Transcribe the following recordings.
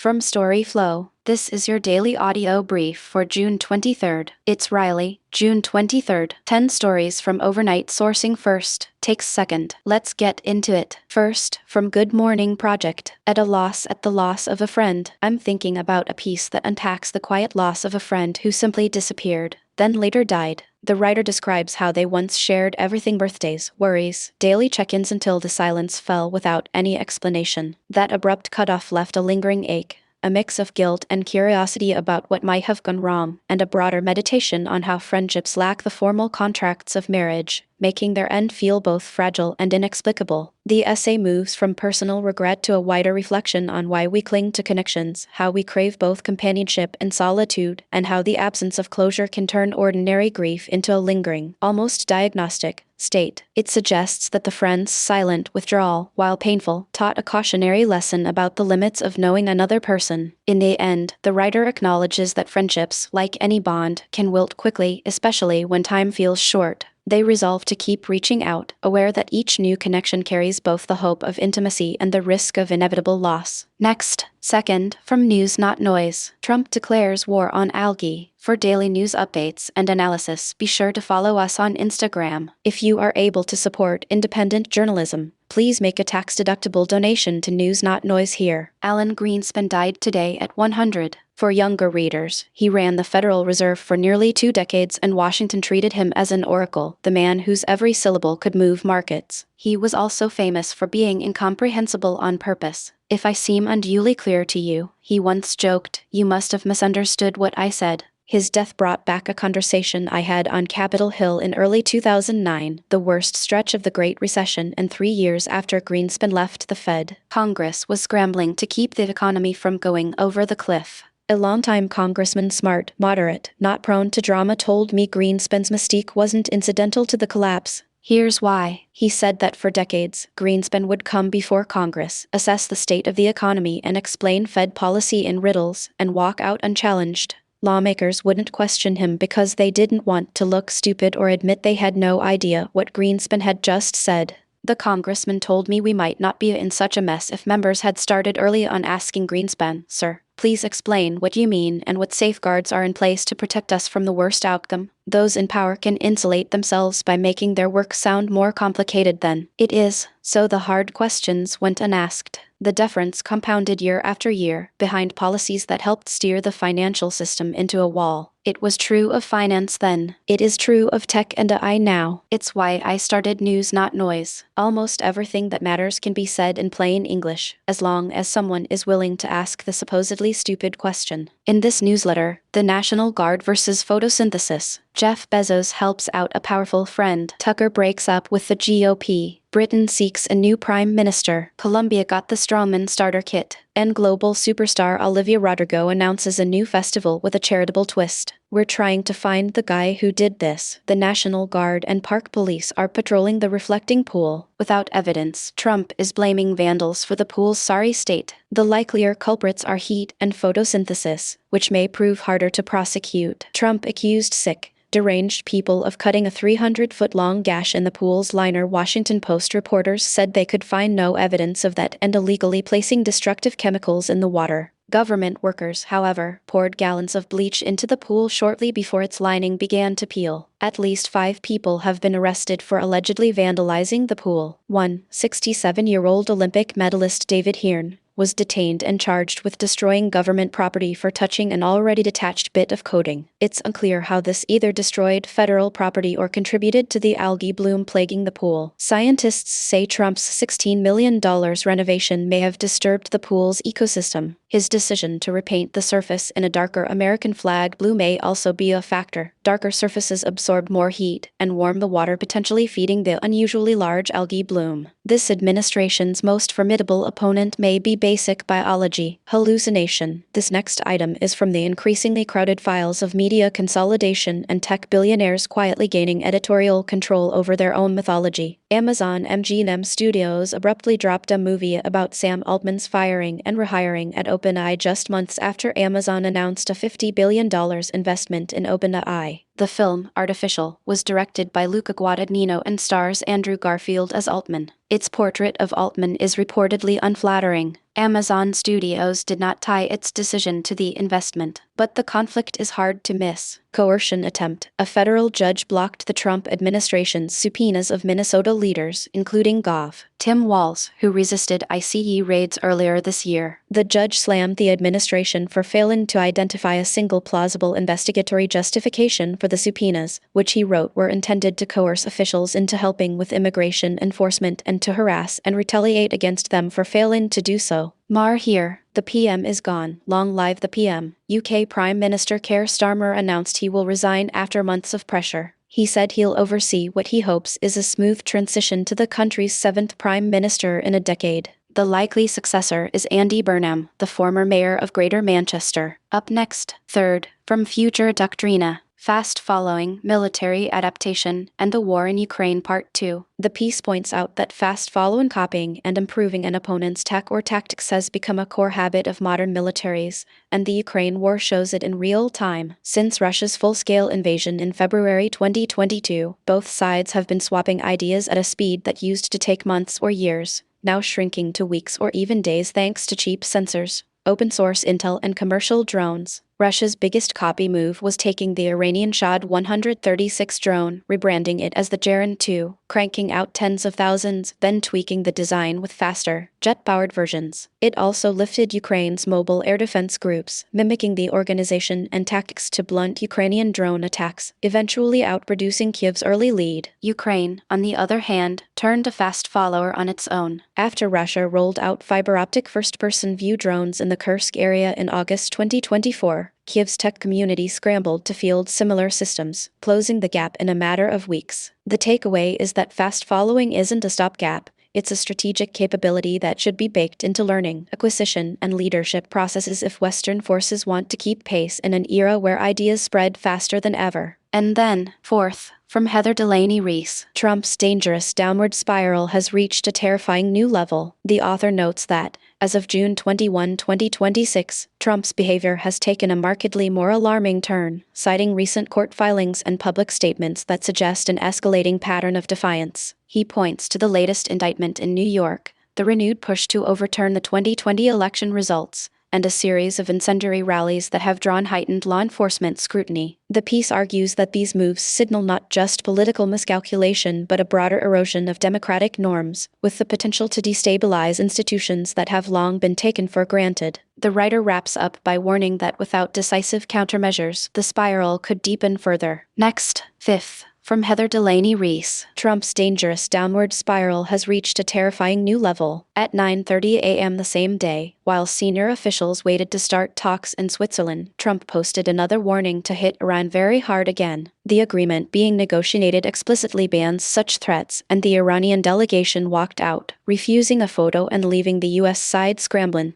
From storyflo, this is your daily audio brief for June 23rd. It's Riley, June 23rd. 10 stories from overnight sourcing first, takes second. Let's get into it. First, from Good Morning Project. At a loss at the loss of a friend. I'm thinking about a piece that unpacks the quiet loss of a friend who simply disappeared, then later died. The writer describes how they once shared everything: birthdays, worries, daily check-ins, until the silence fell without any explanation. That abrupt cutoff left a lingering ache, a mix of guilt and curiosity about what might have gone wrong, and a broader meditation on how friendships lack the formal contracts of marriage, making their end feel both fragile and inexplicable. The essay moves from personal regret to a wider reflection on why we cling to connections, how we crave both companionship and solitude, and how the absence of closure can turn ordinary grief into a lingering, almost diagnostic, state. It suggests that the friend's silent withdrawal, while painful, taught a cautionary lesson about the limits of knowing another person. In the end, the writer acknowledges that friendships, like any bond, can wilt quickly, especially when time feels short. They resolve to keep reaching out, aware that each new connection carries both the hope of intimacy and the risk of inevitable loss. Next, second, from News Not Noise. Trump declares war on algae. For daily news updates and analysis, be sure to follow us on Instagram. If you are able to support independent journalism, please make a tax-deductible donation to News Not Noise here. Alan Greenspan died today at 100. For younger readers, he ran the Federal Reserve for nearly 2 decades, and Washington treated him as an oracle, the man whose every syllable could move markets. He was also famous for being incomprehensible on purpose. "If I seem unduly clear to you," he once joked, "you must have misunderstood what I said." His death brought back a conversation I had on Capitol Hill in early 2009, the worst stretch of the Great Recession and 3 years after Greenspan left the Fed. Congress was scrambling to keep the economy from going over the cliff. A longtime congressman, smart, moderate, not prone to drama, told me Greenspan's mystique wasn't incidental to the collapse. "Here's why." He said that for decades, Greenspan would come before Congress, assess the state of the economy, and explain Fed policy in riddles, and walk out unchallenged. Lawmakers wouldn't question him because they didn't want to look stupid or admit they had no idea what Greenspan had just said. The congressman told me we might not be in such a mess if members had started early on asking Greenspan, "Sir, please explain what you mean and what safeguards are in place to protect us from the worst outcome." Those in power can insulate themselves by making their work sound more complicated than it is, so the hard questions went unasked. The deference compounded year after year, behind policies that helped steer the financial system into a wall. It was true of finance then. It is true of tech and AI now. It's why I started News Not Noise. Almost everything that matters can be said in plain English, as long as someone is willing to ask the supposedly stupid question. In this newsletter, The National Guard versus Photosynthesis, Jeff Bezos helps out a powerful friend. Tucker breaks up with the GOP. Britain seeks a new prime minister. Colombia got the strawman starter kit. And global superstar Olivia Rodrigo announces a new festival with a charitable twist. "We're trying to find the guy who did this." The National Guard and Park Police are patrolling the reflecting pool. Without evidence, Trump is blaming vandals for the pool's sorry state. The likelier culprits are heat and photosynthesis, which may prove harder to prosecute. Trump accused sick, deranged people of cutting a 300-foot-long gash in the pool's liner. Washington Post reporters said they could find no evidence of that and illegally placing destructive chemicals in the water. Government workers, however, poured gallons of bleach into the pool shortly before its lining began to peel. At least 5 people have been arrested for allegedly vandalizing the pool. One, 67-year-old Olympic medalist David Hearn, was detained and charged with destroying government property for touching an already detached bit of coating. It's unclear how this either destroyed federal property or contributed to the algae bloom plaguing the pool. Scientists say Trump's $16 million renovation may have disturbed the pool's ecosystem. His decision to repaint the surface in a darker American flag blue may also be a factor. Darker surfaces absorb more heat and warm the water, potentially feeding the unusually large algae bloom. This administration's most formidable opponent may be basic biology, hallucination. This next item is from the increasingly crowded files of media consolidation and tech billionaires quietly gaining editorial control over their own mythology. Amazon MGM Studios abruptly dropped a movie about Sam Altman's firing and rehiring at OpenAI just months after Amazon announced a $50 billion investment in OpenAI. The film, Artificial, was directed by Luca Guadagnino and stars Andrew Garfield as Altman. Its portrait of Altman is reportedly unflattering. Amazon Studios did not tie its decision to the investment, but the conflict is hard to miss. Coercion attempt. A federal judge blocked the Trump administration's subpoenas of Minnesota leaders, including Gov. Tim Walz, who resisted ICE raids earlier this year. The judge slammed the administration for failing to identify a single plausible investigatory justification for the subpoenas, which he wrote were intended to coerce officials into helping with immigration enforcement and to harass and retaliate against them for failing to do so. Mar here. The PM is gone. Long live the PM. UK Prime Minister Keir Starmer announced he will resign after months of pressure. He said he'll oversee what he hopes is a smooth transition to the country's 7th Prime Minister in a decade. The likely successor is Andy Burnham, the former mayor of Greater Manchester. Up next, third, from Future Doctrina. Fast following military adaptation and the war in Ukraine Part 2. The piece points out that fast following copying and improving an opponent's tech or tactics has become a core habit of modern militaries, and the Ukraine war shows it in real time. Since Russia's full-scale invasion in February 2022, both sides have been swapping ideas at a speed that used to take months or years, now shrinking to weeks or even days thanks to cheap sensors, open-source intel and commercial drones. Russia's biggest copy move was taking the Iranian Shahd 136 drone, rebranding it as the Jaran 2, cranking out tens of thousands, then tweaking the design with faster, jet-powered versions. It also lifted Ukraine's mobile air defense groups, mimicking the organization and tactics to blunt Ukrainian drone attacks, eventually outproducing Kyiv's early lead. Ukraine, on the other hand, turned a fast follower on its own. After Russia rolled out fiber-optic first-person view drones in the Kursk area in August 2024, Kyiv's tech community scrambled to field similar systems, closing the gap in a matter of weeks. The takeaway is that fast following isn't a stopgap. It's a strategic capability that should be baked into learning, acquisition, and leadership processes if Western forces want to keep pace in an era where ideas spread faster than ever. And then, fourth, from Heather Delaney Rees, Trump's dangerous downward spiral has reached a terrifying new level. The author notes that, as of June 21, 2026, Trump's behavior has taken a markedly more alarming turn, citing recent court filings and public statements that suggest an escalating pattern of defiance. He points to the latest indictment in New York, the renewed push to overturn the 2020 election results, and a series of incendiary rallies that have drawn heightened law enforcement scrutiny. The piece argues that these moves signal not just political miscalculation but a broader erosion of democratic norms, with the potential to destabilize institutions that have long been taken for granted. The writer wraps up by warning that without decisive countermeasures, the spiral could deepen further. Next, fifth. From Heather Delaney Rees, Trump's dangerous downward spiral has reached a terrifying new level. At 9:30 a.m. the same day, while senior officials waited to start talks in Switzerland, Trump posted another warning to hit Iran very hard again. The agreement being negotiated explicitly bans such threats, and the Iranian delegation walked out, refusing a photo and leaving the U.S. side scrambling.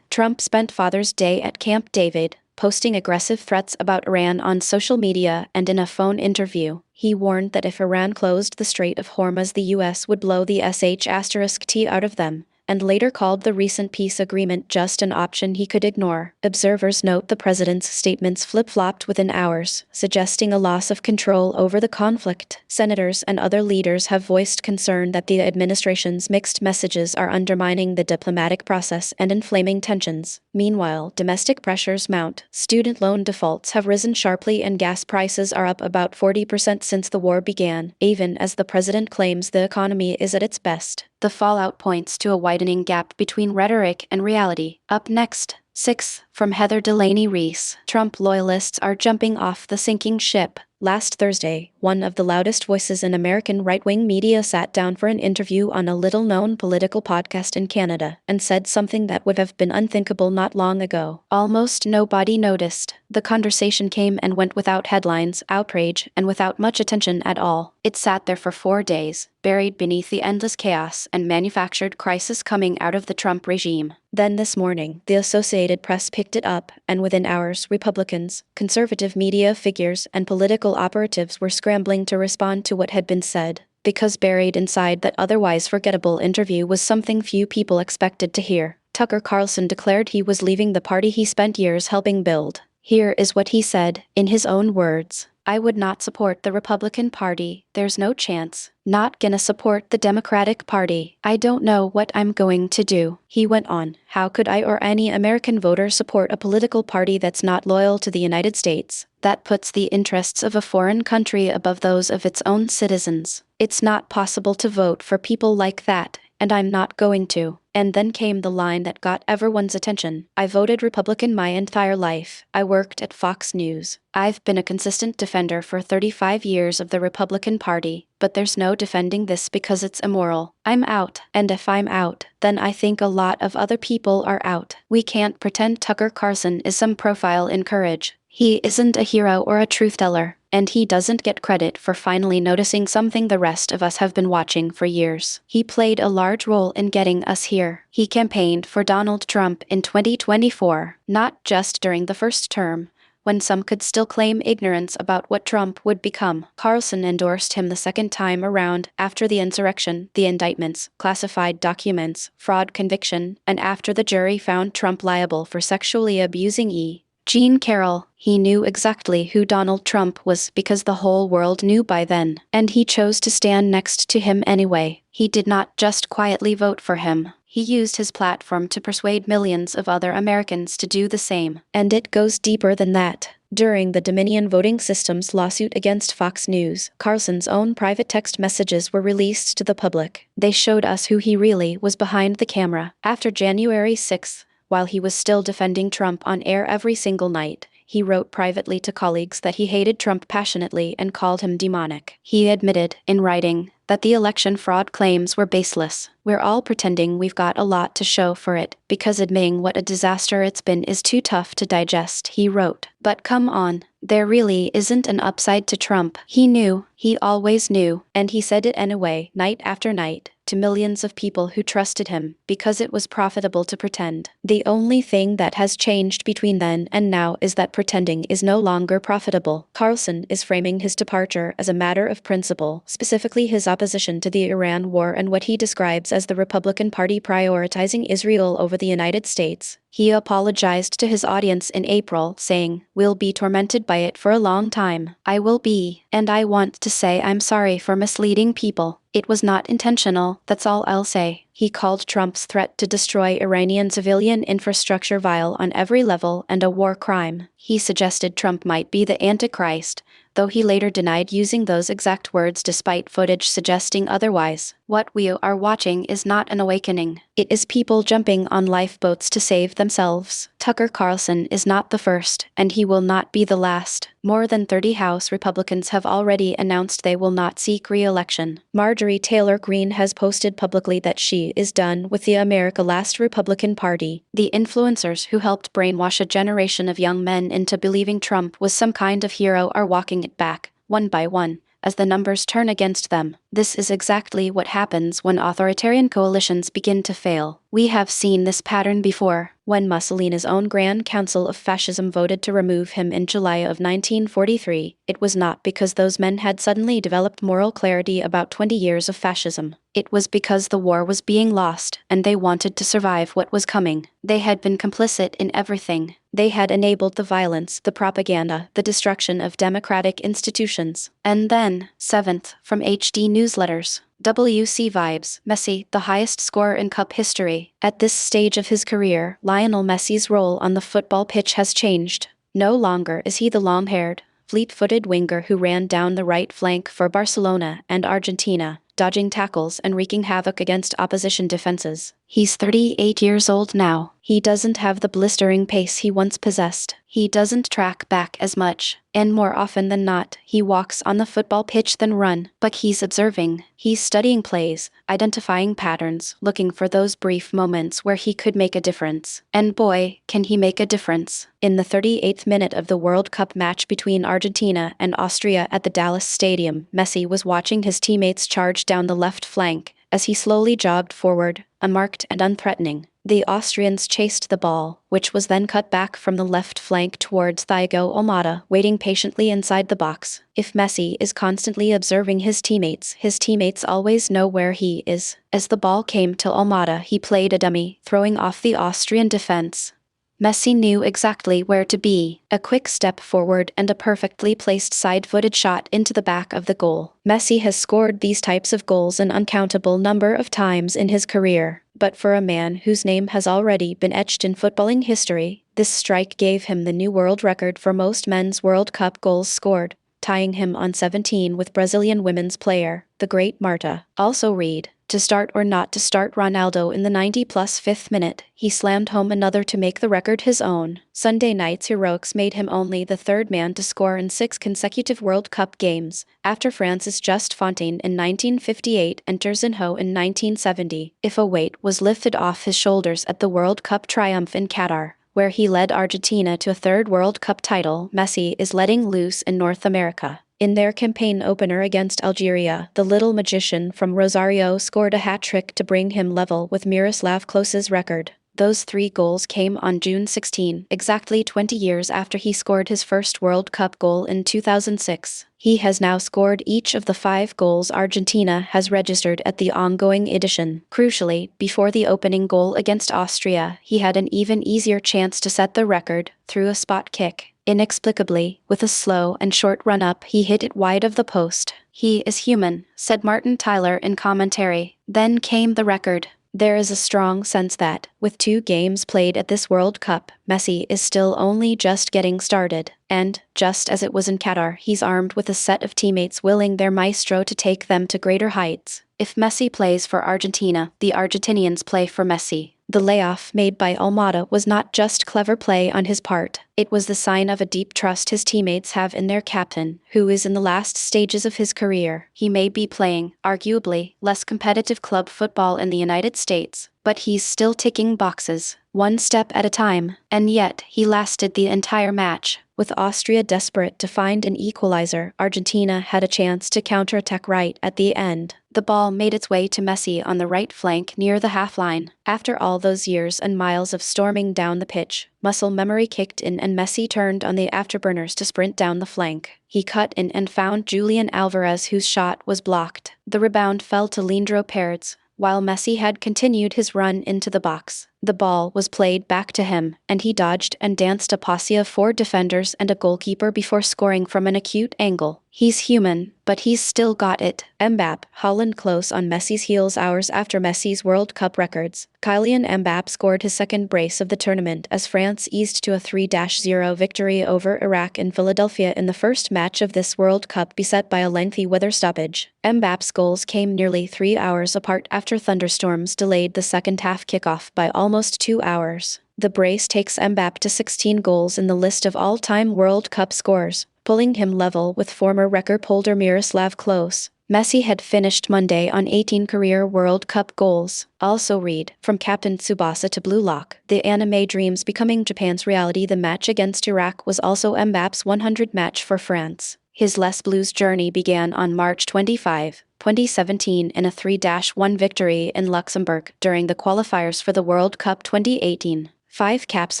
Trump spent Father's Day at Camp David, posting aggressive threats about Iran on social media and in a phone interview. He warned that if Iran closed the Strait of Hormuz, the U.S. would blow the sh*t out of them, and later called the recent peace agreement just an option he could ignore. Observers note the president's statements flip-flopped within hours, suggesting a loss of control over the conflict. Senators and other leaders have voiced concern that the administration's mixed messages are undermining the diplomatic process and inflaming tensions. Meanwhile, domestic pressures mount. Student loan defaults have risen sharply and gas prices are up about 40% since the war began, even as the president claims the economy is at its best. The fallout points to a widening gap between rhetoric and reality. Up next, 6. From Heather Delaney Rees, Trump loyalists are jumping off the sinking ship. Last Thursday, one of the loudest voices in American right-wing media sat down for an interview on a little-known political podcast in Canada and said something that would have been unthinkable not long ago. Almost nobody noticed. The conversation came and went without headlines, outrage, and without much attention at all. It sat there for 4 days, buried beneath the endless chaos and manufactured crisis coming out of the Trump regime. Then this morning, the Associated Press picked it up, and within hours, Republicans, conservative media figures, and political operatives were scrambling to respond to what had been said, because buried inside that otherwise forgettable interview was something few people expected to hear. Tucker Carlson declared he was leaving the party he spent years helping build. Here is what he said, in his own words. I would not support the Republican Party. There's no chance. Not gonna support the Democratic Party. I don't know what I'm going to do. He went on. How could I or any American voter support a political party that's not loyal to the United States? That puts the interests of a foreign country above those of its own citizens. It's not possible to vote for people like that, and I'm not going to. And then came the line that got everyone's attention. I voted Republican my entire life. I worked at Fox News. I've been a consistent defender for 35 years of the Republican Party, but there's no defending this because it's immoral. I'm out, and if I'm out, then I think a lot of other people are out. We can't pretend Tucker Carlson is some profile in courage. He isn't a hero or a truth teller, and he doesn't get credit for finally noticing something the rest of us have been watching for years. He played a large role in getting us here. He campaigned for Donald Trump in 2024, not just during the first term, when some could still claim ignorance about what Trump would become. Carlson endorsed him the second time around after the insurrection, the indictments, classified documents, fraud conviction, and after the jury found Trump liable for sexually abusing Jean Carroll. He knew exactly who Donald Trump was because the whole world knew by then, and he chose to stand next to him anyway. He did not just quietly vote for him. He used his platform to persuade millions of other Americans to do the same. And it goes deeper than that. During the Dominion Voting Systems lawsuit against Fox News, Carlson's own private text messages were released to the public. They showed us who he really was behind the camera. After January 6th, while he was still defending Trump on air every single night, he wrote privately to colleagues that he hated Trump passionately and called him demonic. He admitted, in writing, that the election fraud claims were baseless. We're all pretending we've got a lot to show for it, because admitting what a disaster it's been is too tough to digest, he wrote. But come on, there really isn't an upside to Trump. He knew, he always knew, and he said it anyway, night after night, to millions of people who trusted him, because it was profitable to pretend. The only thing that has changed between then and now is that pretending is no longer profitable. Carlson is framing his departure as a matter of principle, specifically his opposition to the Iran war and what he describes as the Republican Party prioritizing Israel over the United States. He apologized to his audience in April, saying, "We'll be tormented by it for a long time. I will be, and I want to say I'm sorry for misleading people. It was not intentional, that's all I'll say." He called Trump's threat to destroy Iranian civilian infrastructure vile on every level and a war crime. He suggested Trump might be the Antichrist, though he later denied using those exact words despite footage suggesting otherwise. What we are watching is not an awakening. It is people jumping on lifeboats to save themselves. Tucker Carlson is not the first, and he will not be the last. More than 30 House Republicans have already announced they will not seek re-election. Marjorie Taylor Greene has posted publicly that she is done with the America Last Republican Party. The influencers who helped brainwash a generation of young men into believing Trump was some kind of hero are walking it back, one by one, as the numbers turn against them. This is exactly what happens when authoritarian coalitions begin to fail. We have seen this pattern before. When Mussolini's own Grand Council of Fascism voted to remove him in July of 1943, it was not because those men had suddenly developed moral clarity about 20 years of fascism. It was because the war was being lost, and they wanted to survive what was coming. They had been complicit in everything. They had enabled the violence, the propaganda, the destruction of democratic institutions. And then, 7th, from HD Newsletters. WC Vibes, Messi, the highest scorer in Cup history. At this stage of his career, Lionel Messi's role on the football pitch has changed. No longer is he the long-haired, fleet-footed winger who ran down the right flank for Barcelona and Argentina, dodging tackles and wreaking havoc against opposition defenses. He's 38 years old now. He doesn't have the blistering pace he once possessed. He doesn't track back as much, and more often than not, he walks on the football pitch than run. But he's observing. He's studying plays, identifying patterns, looking for those brief moments where he could make a difference. And boy, can he make a difference. In the 38th minute of the World Cup match between Argentina and Austria at the Dallas Stadium, Messi was watching his teammates charge down the left flank as he slowly jogged forward, unmarked and unthreatening. The Austrians chased the ball, which was then cut back from the left flank towards Thiago Almada, waiting patiently inside the box. If Messi is constantly observing his teammates always know where he is. As the ball came to Almada, he played a dummy, throwing off the Austrian defense. Messi knew exactly where to be, a quick step forward and a perfectly placed side-footed shot into the back of the goal. Messi has scored these types of goals an uncountable number of times in his career, but for a man whose name has already been etched in footballing history, this strike gave him the new world record for most men's World Cup goals scored, tying him on 17 with Brazilian women's player, the great Marta. Also read, to start or not to start Ronaldo in the 90-plus 5th minute, he slammed home another to make the record his own. Sunday night's heroics made him only the third man to score in 6 consecutive World Cup games, after France's Just Fontaine in 1958 and Terzinho in 1970. If a weight was lifted off his shoulders at the World Cup triumph in Qatar, where he led Argentina to a third World Cup title, Messi is letting loose in North America. In their campaign opener against Algeria, the little magician from Rosario scored a hat-trick to bring him level with Miroslav Klose's record. Those 3 goals came on June 16, exactly 20 years after he scored his first World Cup goal in 2006. He has now scored each of the 5 goals Argentina has registered at the ongoing edition. Crucially, before the opening goal against Austria, he had an even easier chance to set the record, through a spot kick. Inexplicably, with a slow and short run-up, he hit it wide of the post. "He is human," said Martin Tyler in commentary. Then came the record. There is a strong sense that, with 2 games played at this World Cup, Messi is still only just getting started, and, just as it was in Qatar, he's armed with a set of teammates willing their maestro to take them to greater heights. If Messi plays for Argentina, the Argentinians play for Messi. The layoff made by Almada was not just clever play on his part, it was the sign of a deep trust his teammates have in their captain, who is in the last stages of his career. He may be playing, arguably, less competitive club football in the United States, but he's still ticking boxes, one step at a time, and yet he lasted the entire match. With Austria desperate to find an equalizer, Argentina had a chance to counterattack right at the end. The ball made its way to Messi on the right flank near the half-line. After all those years and miles of storming down the pitch, muscle memory kicked in and Messi turned on the afterburners to sprint down the flank. He cut in and found Julian Alvarez, whose shot was blocked. The rebound fell to Leandro Paredes, while Messi had continued his run into the box. The ball was played back to him, and he dodged and danced a posse of 4 defenders and a goalkeeper before scoring from an acute angle. He's human, but he's still got it. Mbappe, Holland close on Messi's heels hours after Messi's World Cup records. Kylian Mbappe scored his second brace of the tournament as France eased to a 3-0 victory over Iraq in Philadelphia in the first match of this World Cup beset by a lengthy weather stoppage. Mbappe's goals came nearly 3 hours apart after thunderstorms delayed the second-half kickoff by almost 2 hours. The brace takes Mbappe to 16 goals in the list of all-time World Cup scores, pulling him level with former record holder Miroslav Klose. Messi had finished Monday on 18 career World Cup goals. Also read, from Captain Tsubasa to Blue Lock, the anime dreams becoming Japan's reality. The match against Iraq was also Mbappe's 100th match for France. His Les Blues journey began on March 25, 2017 in a 3-1 victory in Luxembourg during the qualifiers for the World Cup 2018. 5 caps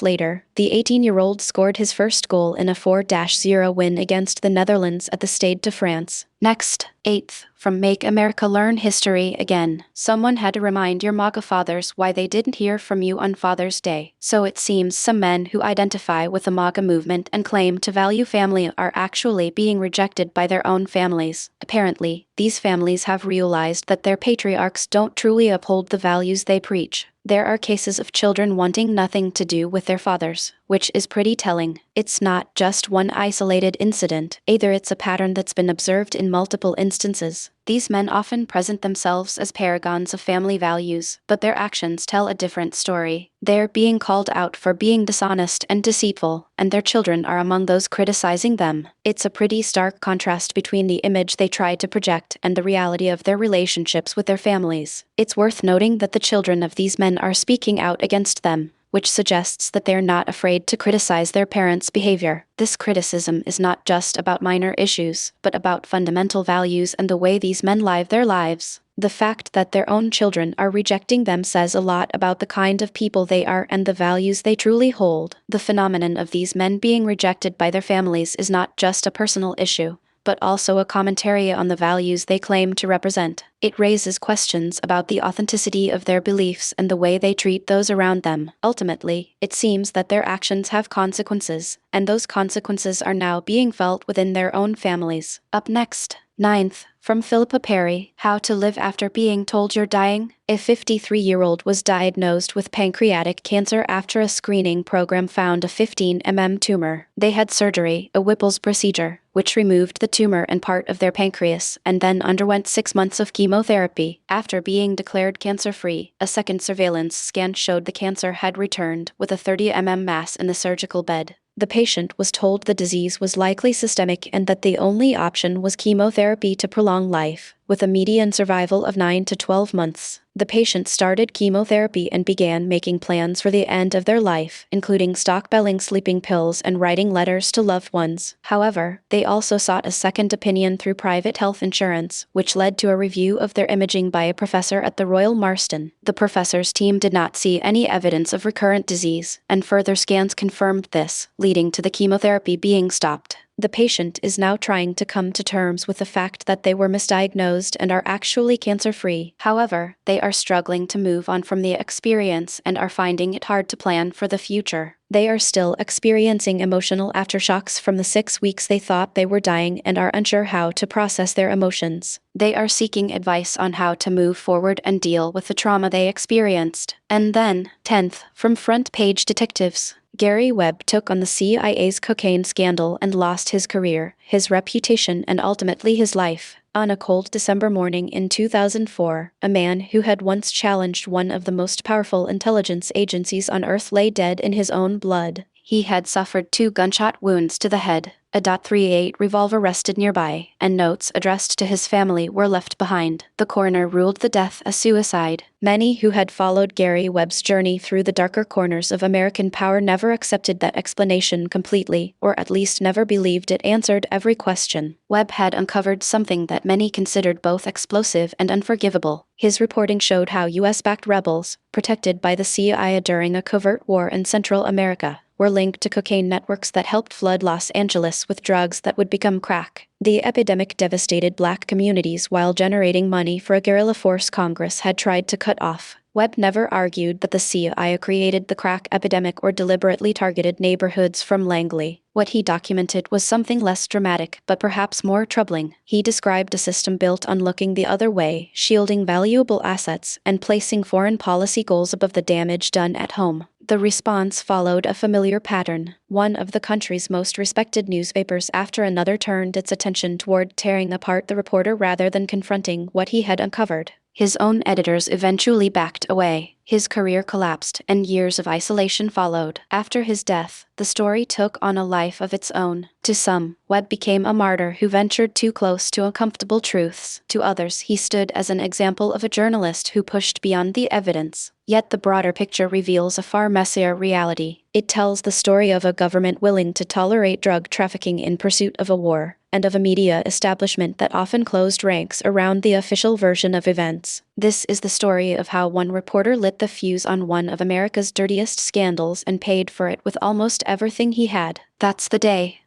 later, the 18-year-old scored his first goal in a 4-0 win against the Netherlands at the Stade de France. Next, 8th, from Make America Learn History Again. Someone had to remind your MAGA fathers why they didn't hear from you on Father's Day. So it seems some men who identify with the MAGA movement and claim to value family are actually being rejected by their own families. Apparently, these families have realized that their patriarchs don't truly uphold the values they preach. There are cases of children wanting nothing to do with their fathers, which is pretty telling. It's not just one isolated incident, either it's a pattern that's been observed in multiple instances. These men often present themselves as paragons of family values, but their actions tell a different story. They're being called out for being dishonest and deceitful, and their children are among those criticizing them. It's a pretty stark contrast between the image they try to project and the reality of their relationships with their families. It's worth noting that the children of these men are speaking out against them, which suggests that they're not afraid to criticize their parents' behavior. This criticism is not just about minor issues, but about fundamental values and the way these men live their lives. The fact that their own children are rejecting them says a lot about the kind of people they are and the values they truly hold. The phenomenon of these men being rejected by their families is not just a personal issue. but also a commentary on the values they claim to represent. It raises questions about the authenticity of their beliefs and the way they treat those around them. Ultimately, it seems that their actions have consequences, and those consequences are now being felt within their own families. Up next, ninth, from Philippa Perry, How to Live After Being Told You're Dying. A 53-year-old was diagnosed with pancreatic cancer after a screening program found a 15 mm tumor. They had surgery, a Whipple's procedure, which removed the tumor and part of their pancreas, and then underwent 6 months of chemotherapy. After being declared cancer-free, a second surveillance scan showed the cancer had returned, with a 30 mm mass in the surgical bed. The patient was told the disease was likely systemic and that the only option was chemotherapy to prolong life, with a median survival of 9 to 12 months. The patient started chemotherapy and began making plans for the end of their life, including stockpiling sleeping pills and writing letters to loved ones. However, they also sought a second opinion through private health insurance, which led to a review of their imaging by a professor at the Royal Marsden. The professor's team did not see any evidence of recurrent disease, and further scans confirmed this, leading to the chemotherapy being stopped. The patient is now trying to come to terms with the fact that they were misdiagnosed and are actually cancer-free. However, they are struggling to move on from the experience and are finding it hard to plan for the future. They are still experiencing emotional aftershocks from the 6 weeks they thought they were dying and are unsure how to process their emotions. They are seeking advice on how to move forward and deal with the trauma they experienced. And then, 10th, from Front Page Detectives. Gary Webb took on the CIA's cocaine scandal and lost his career, his reputation, and ultimately his life. On a cold December morning in 2004, a man who had once challenged one of the most powerful intelligence agencies on Earth lay dead in his own blood. He had suffered 2 gunshot wounds to the head. A .38 revolver rested nearby, and notes addressed to his family were left behind. The coroner ruled the death a suicide. Many who had followed Gary Webb's journey through the darker corners of American power never accepted that explanation completely, or at least never believed it answered every question. Webb had uncovered something that many considered both explosive and unforgivable. His reporting showed how U.S.-backed rebels, protected by the CIA during a covert war in Central America, were linked to cocaine networks that helped flood Los Angeles with drugs that would become crack. The epidemic devastated black communities while generating money for a guerrilla force Congress had tried to cut off. Webb never argued that the CIA created the crack epidemic or deliberately targeted neighborhoods from Langley. What he documented was something less dramatic, but perhaps more troubling. He described a system built on looking the other way, shielding valuable assets, and placing foreign policy goals above the damage done at home. The response followed a familiar pattern. One of the country's most respected newspapers after another turned its attention toward tearing apart the reporter rather than confronting what he had uncovered. His own editors eventually backed away. His career collapsed, and years of isolation followed. After his death, the story took on a life of its own. To some, Webb became a martyr who ventured too close to uncomfortable truths. To others, he stood as an example of a journalist who pushed beyond the evidence. Yet the broader picture reveals a far messier reality. It tells the story of a government willing to tolerate drug trafficking in pursuit of a war, and of a media establishment that often closed ranks around the official version of events. This is the story of how one reporter lit the fuse on one of America's dirtiest scandals and paid for it with almost everything he had. That's the day.